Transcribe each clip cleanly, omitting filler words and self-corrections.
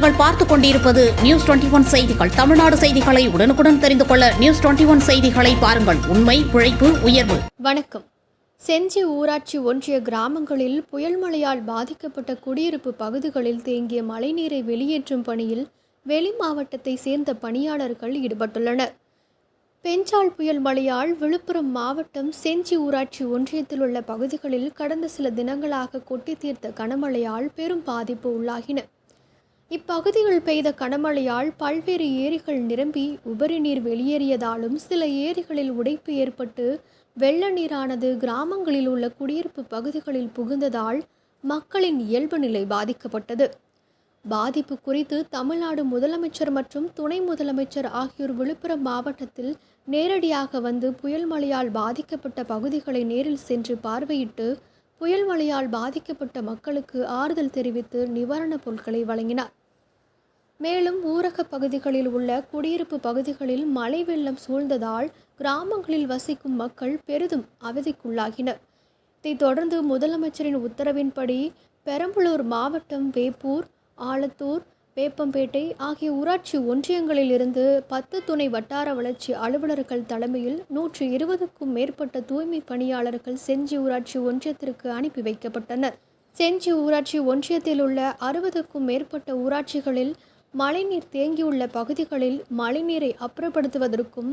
நீங்கள் பார்த்துக் கொண்டிருப்பது News21 செய்திகள். தமிழ்நாடு செய்திகளை உடனுக்குடன் தெரிந்து கொள்ள News21 செய்திகளை பாருங்கள். உண்மை, உழைப்பு, உயர்வு. வணக்கம். செஞ்சி ஊராட்சி ஒன்றிய கிராமங்களில் புயல் மழையால் பாதிக்கப்பட்ட குடியிருப்பு பகுதிகளில் தேங்கிய மழைநீரை வெளியேற்றும் பணியில் வெளி மாவட்டத்தை சேர்ந்த பணியாளர்கள் ஈடுபட்டுள்ளனர். பெஞ்சால் புயல் மழையால் விழுப்புரம் மாவட்டம் செஞ்சி ஊராட்சி ஒன்றியத்தில் உள்ள பகுதிகளில் கடந்த சில தினங்களாக கொட்டி தீர்த்த கனமழையால் பெரும் பாதிப்பு உள்ளாகின. இப்பகுதிகள் பெய்த கனமழையால் பல்வேறு ஏரிகள் நிரம்பி உபரி நீர் வெளியேறியதாலும் சில ஏரிகளில் உடைப்பு ஏற்பட்டு வெள்ள நீரானது கிராமங்களில் உள்ள குடியிருப்பு பகுதிகளில் புகுந்ததால் மக்களின் இயல்பு நிலை பாதிக்கப்பட்டது. பாதிப்பு குறித்து தமிழ்நாடு முதலமைச்சர் மற்றும் துணை முதலமைச்சர் ஆகியோர் விழுப்புரம் மாவட்டத்தில் நேரடியாக வந்து புயல் மழையால் பாதிக்கப்பட்ட பகுதிகளை நேரில் சென்று பார்வையிட்டு புயல் மழையால் பாதிக்கப்பட்ட மக்களுக்கு ஆறுதல் தெரிவித்து நிவாரணப் பொருட்களை வழங்கினார். மேலும் ஊரக பகுதிகளில் உள்ள குடியிருப்பு பகுதிகளில் மழை வெள்ளம் சூழ்ந்ததால் கிராமங்களில் வசிக்கும் மக்கள் பெரிதும் அவதிக்குள்ளாகினர். இதைத் தொடர்ந்து முதலமைச்சரின் உத்தரவின்படி பெரம்பலூர் மாவட்டம் வேப்பூர், ஆலத்தூர், வேப்பம்பேட்டை ஆகிய ஊராட்சி ஒன்றியங்களில் இருந்து 10 துணை வட்டார வளர்ச்சி அலுவலர்கள் தலைமையில் 120க்கும் மேற்பட்ட தூய்மை பணியாளர்கள் செஞ்சி ஊராட்சி ஒன்றியத்திற்கு அனுப்பி வைக்கப்பட்டனர். செஞ்சி ஊராட்சி ஒன்றியத்தில் உள்ள 60க்கும் மேற்பட்ட ஊராட்சிகளில் மழைநீர் தேங்கியுள்ள பகுதிகளில் மழைநீரை அப்புறப்படுத்துவதற்கும்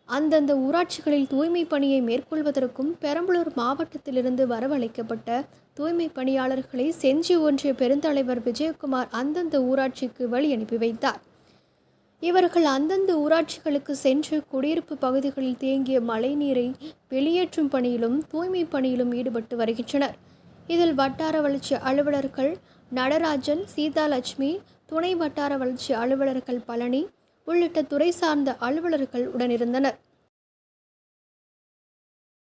அந்தந்த ஊராட்சிகளில் தூய்மை பணியை மேற்கொள்வதற்கும் பெரம்பலூர் மாவட்டத்திலிருந்து வரவழைக்கப்பட்ட தூய்மை பணியாளர்களை செஞ்சி ஒன்றிய பெருந்தலைவர் விஜயகுமார் அந்தந்த ஊராட்சிக்கு வழி அனுப்பி வைத்தார். இவர்கள் அந்தந்த ஊராட்சிகளுக்கு சென்று குடியிருப்பு பகுதிகளில் தேங்கிய மழைநீரை வெளியேற்றும் பணியிலும் தூய்மை பணியிலும் ஈடுபட்டு வருகின்றனர். இதில் வட்டார வளர்ச்சி அலுவலர்கள் நடராஜன், சீதாலட்சுமி, துணை வட்டார வளர்ச்சி அலுவலர்கள் பழனி உள்ளிட்ட துறை சார்ந்த அலுவலர்கள் உடனிருந்தனர்.